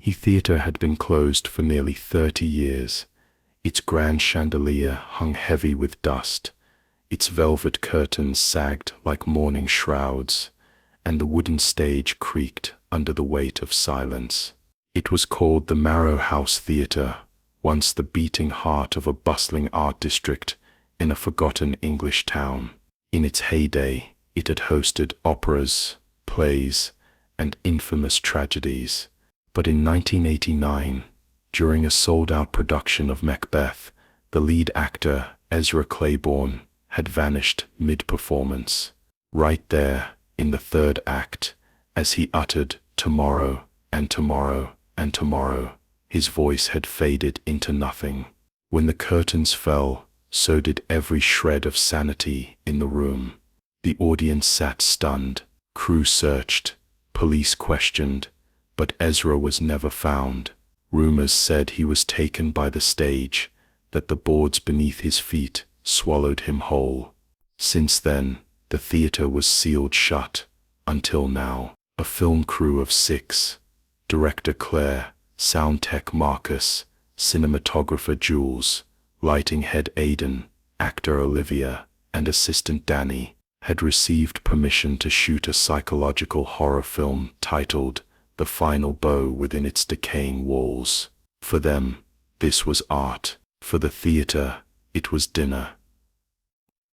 The theatre had been closed for nearly 30 years. Its grand chandelier hung heavy with dust, its velvet curtains sagged like mourning shrouds, and the wooden stage creaked under the weight of silence. It was called the Marrow House Theatre, once the beating heart of a bustling art district in a forgotten English town. In its heyday, it had hosted operas, plays, and infamous tragedies. But in 1989, during a sold-out production of Macbeth, the lead actor, Ezra Claiborne, had vanished mid-performance. Right there, in the third act, as he uttered "tomorrow, and tomorrow, and tomorrow," his voice had faded into nothing. When the curtains fell, so did every shred of sanity in the room. The audience sat stunned, crew searched, police questioned, but Ezra was never found. Rumors said he was taken by the stage, that the boards beneath his feet swallowed him whole. Since then, the theatre was sealed shut, until now. A film crew of 6, director Claire, sound tech Marcus, cinematographer Jules, lighting head Aidan, actor Olivia, and assistant Danny, had received permission to shoot a psychological horror film titled The Final Bow Within Its Decaying Walls. For them, this was art. For the theatre, it was dinner.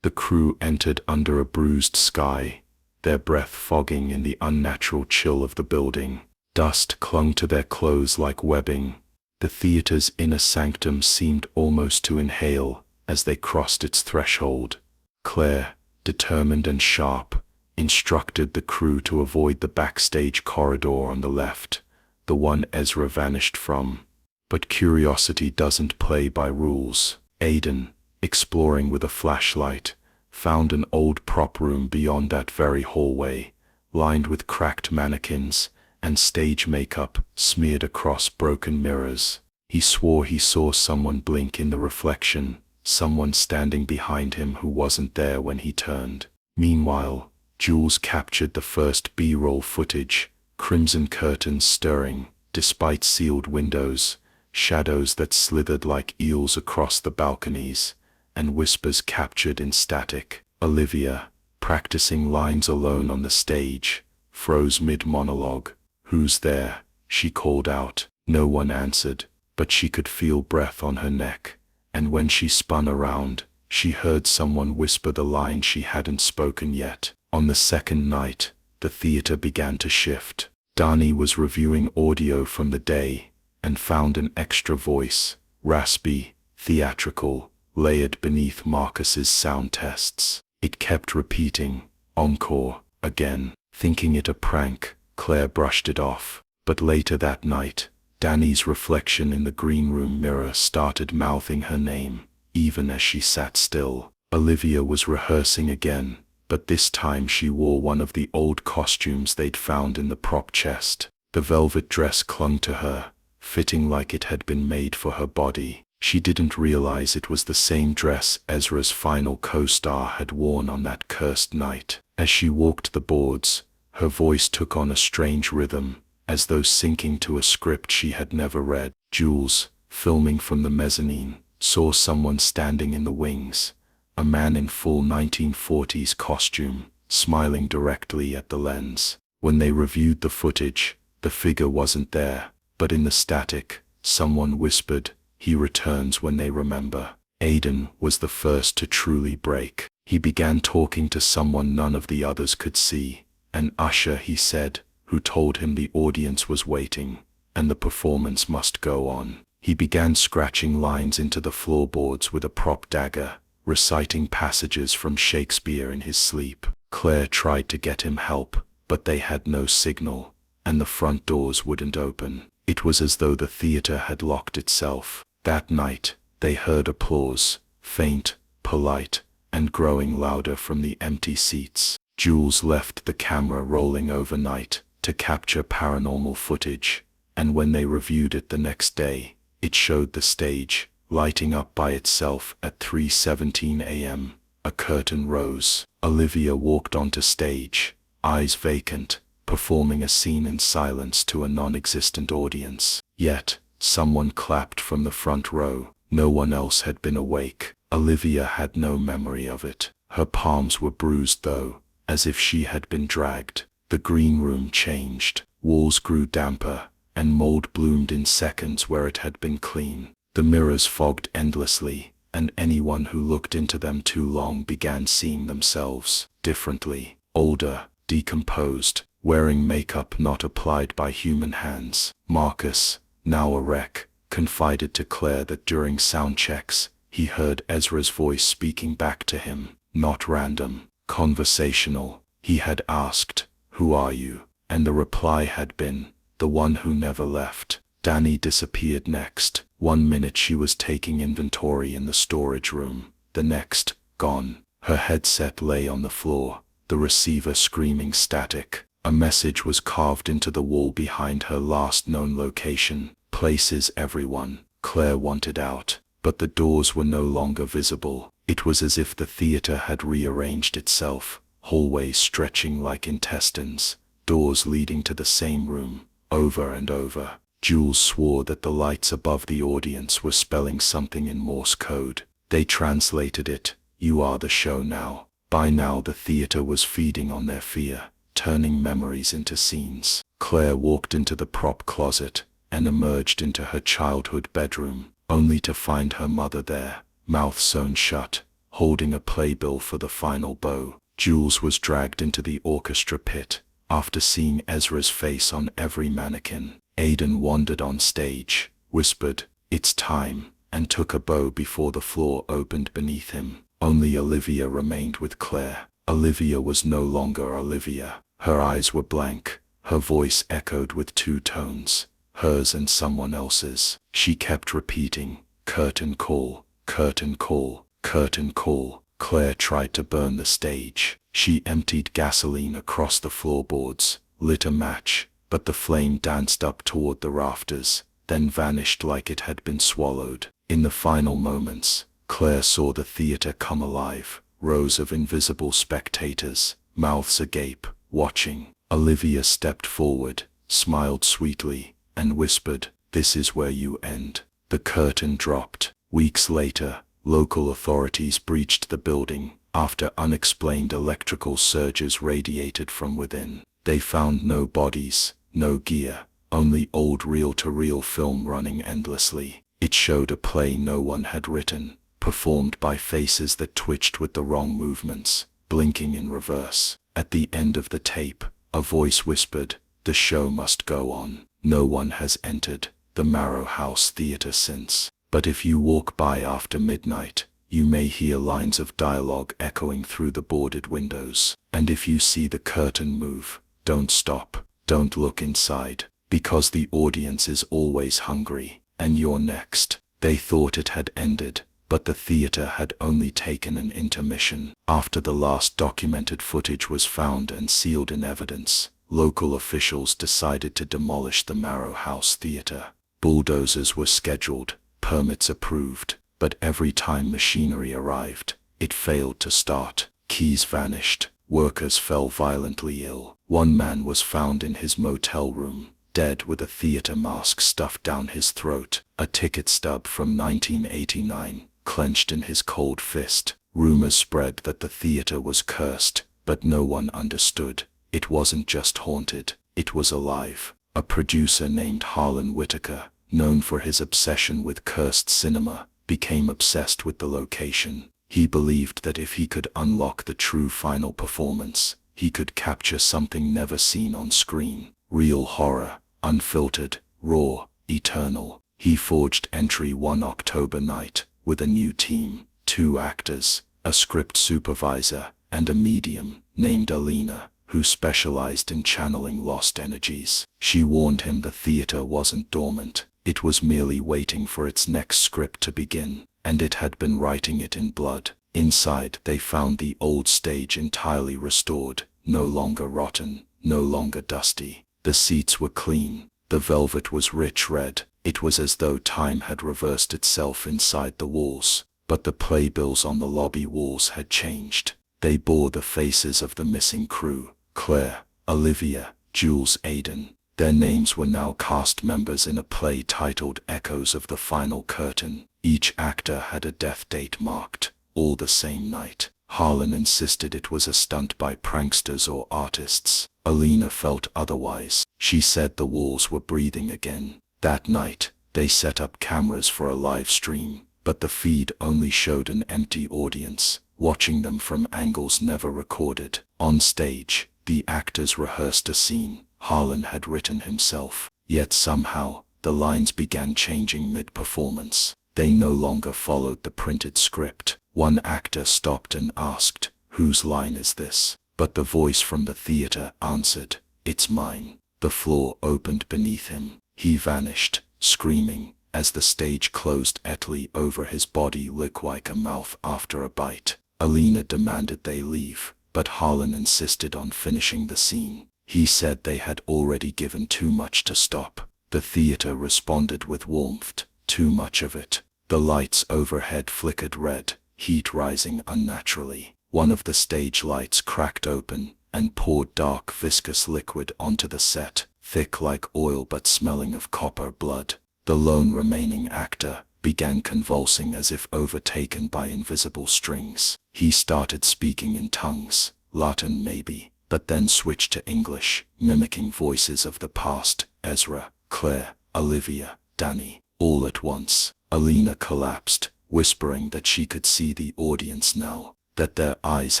The crew entered under a bruised sky, their breath fogging in the unnatural chill of the building. Dust clung to their clothes like webbing. The theatre's inner sanctum seemed almost to inhale as they crossed its threshold. Claire, determined and sharp, instructed the crew to avoid the backstage corridor on the left, the one Ezra vanished from. But curiosity doesn't play by rules. Aidan, exploring with a flashlight, found an old prop room beyond that very hallway, lined with cracked mannequins and stage makeup smeared across broken mirrors. He swore he saw someone blink in the reflection, someone standing behind him who wasn't there when he turned. Meanwhile, Jules captured the first B-roll footage, crimson curtains stirring, despite sealed windows, shadows that slithered like eels across the balconies, and whispers captured in static. Olivia, practicing lines alone on the stage, froze mid-monologue. "Who's there?" she called out. No one answered, but she could feel breath on her neck, and when she spun around, she heard someone whisper the line she hadn't spoken yet. On the second night, the theatre began to shift. Dani was reviewing audio from the day, and found an extra voice, raspy, theatrical, layered beneath Marcus's sound tests. It kept repeating, "Encore," again. Thinking it a prank, Claire brushed it off. But later that night, Dani's reflection in the green room mirror started mouthing her name, even as she sat still. Olivia was rehearsing again, but this time she wore one of the old costumes they'd found in the prop chest. The velvet dress clung to her, fitting like it had been made for her body. She didn't realize it was the same dress Ezra's final co-star had worn on that cursed night. As she walked the boards, her voice took on a strange rhythm, as though syncing to a script she had never read. Jules, filming from the mezzanine, saw someone standing in the wings, a man in full 1940s costume, smiling directly at the lens. When they reviewed the footage, the figure wasn't there, but in the static, someone whispered, "He returns when they remember." Aidan was the first to truly break. He began talking to someone none of the others could see, an usher, he said, who told him the audience was waiting, and the performance must go on. He began scratching lines into the floorboards with a prop dagger, reciting passages from Shakespeare in his sleep. Claire tried to get him help, but they had no signal, and the front doors wouldn't open. It was as though the theatre had locked itself. That night, they heard applause, faint, polite, and growing louder from the empty seats. Jules left the camera rolling overnight to capture paranormal footage, and when they reviewed it the next day, it showed the stage, lighting up by itself at 3:17 a.m. A curtain rose. Olivia walked onto stage, eyes vacant, performing a scene in silence to a non-existent audience. Yet, someone clapped from the front row. No one else had been awake. Olivia had no memory of it. Her palms were bruised though, as if she had been dragged. The green room changed. Walls grew damper, and mold bloomed in seconds where it had been clean. The mirrors fogged endlessly, and anyone who looked into them too long began seeing themselves differently, older, decomposed, wearing makeup not applied by human hands. Marcus, now a wreck, confided to Claire that during sound checks, he heard Ezra's voice speaking back to him, not random, conversational. He had asked, "Who are you?" And the reply had been, "The one who never left." Danny disappeared next. 1 minute she was taking inventory in the storage room, the next, gone. Her headset lay on the floor, the receiver screaming static. A message was carved into the wall behind her last known location. "Places everyone." Claire wanted out, but the doors were no longer visible. It was as if the theater had rearranged itself, hallways stretching like intestines, doors leading to the same room, over and over. Jules swore that the lights above the audience were spelling something in Morse code. They translated it, "You are the show now." By now the theater was feeding on their fear, turning memories into scenes. Claire walked into the prop closet, and emerged into her childhood bedroom, only to find her mother there, mouth sewn shut, holding a playbill for the final bow. Jules was dragged into the orchestra pit, after seeing Ezra's face on every mannequin. Aidan wandered on stage, whispered, "It's time," and took a bow before the floor opened beneath him. Only Olivia remained with Claire. Olivia was no longer Olivia. Her eyes were blank, her voice echoed with two tones, hers and someone else's. She kept repeating, "Curtain call, curtain call, curtain call." Claire tried to burn the stage. She emptied gasoline across the floorboards, lit a match, but the flame danced up toward the rafters, then vanished like it had been swallowed. In the final moments, Claire saw the theater come alive, rows of invisible spectators, mouths agape, watching. Olivia stepped forward, smiled sweetly, and whispered, "This is where you end." The curtain dropped. Weeks later, local authorities breached the building, after unexplained electrical surges radiated from within. They found no bodies, no gear, only old reel-to-reel film running endlessly. It showed a play no one had written, performed by faces that twitched with the wrong movements, blinking in reverse. At the end of the tape, a voice whispered, "The show must go on." No one has entered the Marrow House Theatre since. But if you walk by after midnight, you may hear lines of dialogue echoing through the boarded windows. And if you see the curtain move, don't stop. Don't look inside, because the audience is always hungry, and you're next. They thought it had ended, but the theater had only taken an intermission. After the last documented footage was found and sealed in evidence, local officials decided to demolish the Marrow House Theatre. Bulldozers were scheduled, permits approved, but every time machinery arrived, it failed to start. Keys vanished. Workers fell violently ill. One man was found in his motel room, dead with a theater mask stuffed down his throat, a ticket stub from 1989 clenched in his cold fist. Rumors spread that the theater was cursed, but no one understood. It wasn't just haunted, it was alive. A producer named Harlan Whitaker, known for his obsession with cursed cinema, became obsessed with the location. He believed that if he could unlock the true final performance, he could capture something never seen on screen. Real horror, unfiltered, raw, eternal. He forged entry one October night, with a new team, 2 actors, a script supervisor, and a medium, named Alina, who specialized in channeling lost energies. She warned him the theater wasn't dormant, it was merely waiting for its next script to begin. And it had been writing it in blood. Inside they found the old stage entirely restored, no longer rotten, no longer dusty. The seats were clean, the velvet was rich red. It was as though time had reversed itself inside the walls. But the playbills on the lobby walls had changed. They bore the faces of the missing crew: Claire, Olivia, Jules Aiden. Their names were now cast members in a play titled Echoes of the Final Curtain. Each actor had a death date marked, all the same night. Harlan insisted it was a stunt by pranksters or artists. Alina felt otherwise. She said the walls were breathing again. That night, they set up cameras for a live stream, but the feed only showed an empty audience, watching them from angles never recorded. On stage, the actors rehearsed a scene Harlan had written himself, yet somehow, the lines began changing mid-performance. They no longer followed the printed script. One actor stopped and asked, "Whose line is this?" But the voice from the theater answered, "It's mine." The floor opened beneath him. He vanished, screaming, as the stage closed tightly over his body like a mouth after a bite. Alina demanded they leave, but Harlan insisted on finishing the scene. He said they had already given too much to stop. The theater responded with warmth, too much of it. The lights overhead flickered red, heat rising unnaturally. One of the stage lights cracked open and poured dark viscous liquid onto the set, thick like oil but smelling of copper blood. The lone remaining actor began convulsing as if overtaken by invisible strings. He started speaking in tongues, Latin maybe, but then switched to English, mimicking voices of the past: Ezra, Claire, Olivia, Danny. All at once, Alina collapsed, whispering that she could see the audience now, that their eyes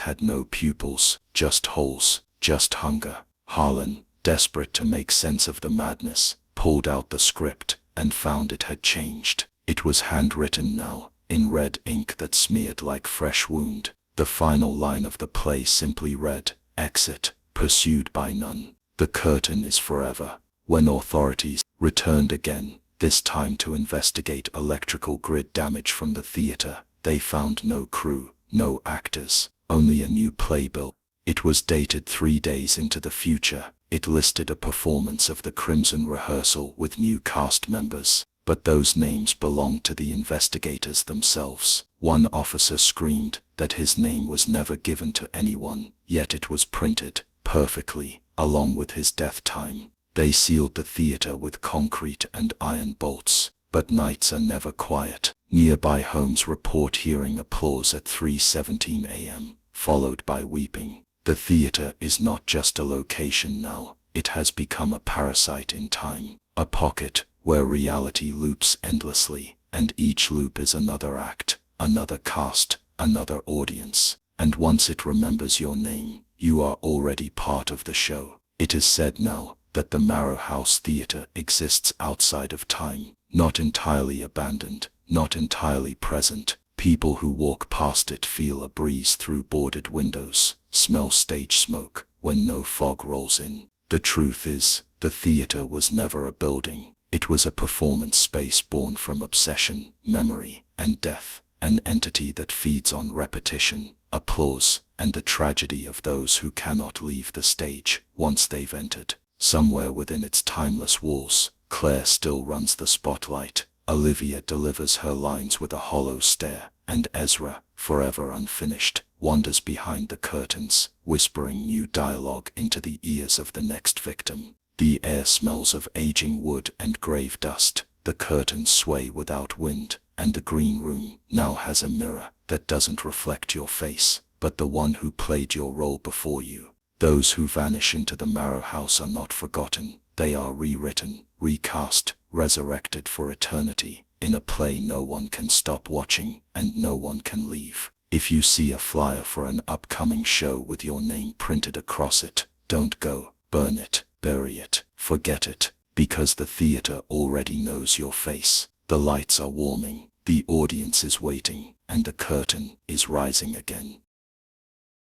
had no pupils, just holes, just hunger. Harlan, desperate to make sense of the madness, pulled out the script and found it had changed. It was handwritten now, in red ink that smeared like fresh wound. The final line of the play simply read, "Exit, pursued by none. The curtain is forever." When authorities returned again, this time to investigate electrical grid damage from the theater, they found no crew, no actors, only a new playbill. It was dated 3 days into the future. It listed a performance of the Crimson rehearsal with new cast members, but those names belonged to the investigators themselves. One officer screamed that his name was never given to anyone, yet it was printed, perfectly, along with his death time. They sealed the theater with concrete and iron bolts, but nights are never quiet. Nearby homes report hearing applause at 3:17 a.m., followed by weeping. The theater is not just a location now, it has become a parasite in time, a pocket where reality loops endlessly, and each loop is another act, another cast, another audience. And once it remembers your name, you are already part of the show. It is said now that the Marrow House Theatre exists outside of time, not entirely abandoned, not entirely present. People who walk past it feel a breeze through boarded windows, smell stage smoke when no fog rolls in. The truth is, the theater was never a building. It was a performance space born from obsession, memory, and death, an entity that feeds on repetition, applause, and the tragedy of those who cannot leave the stage once they've entered. Somewhere within its timeless walls, Claire still runs the spotlight. Olivia delivers her lines with a hollow stare, and Ezra, forever unfinished, wanders behind the curtains, whispering new dialogue into the ears of the next victim. The air smells of aging wood and grave dust. The curtains sway without wind, and the green room now has a mirror that doesn't reflect your face, but the one who played your role before you. Those who vanish into the Marrow House are not forgotten. They are rewritten, recast, resurrected for eternity, in a play no one can stop watching and no one can leave. If you see a flyer for an upcoming show with your name printed across it, don't go, burn it, bury it, forget it, because the theater already knows your face. The lights are warming, the audience is waiting, and the curtain is rising again.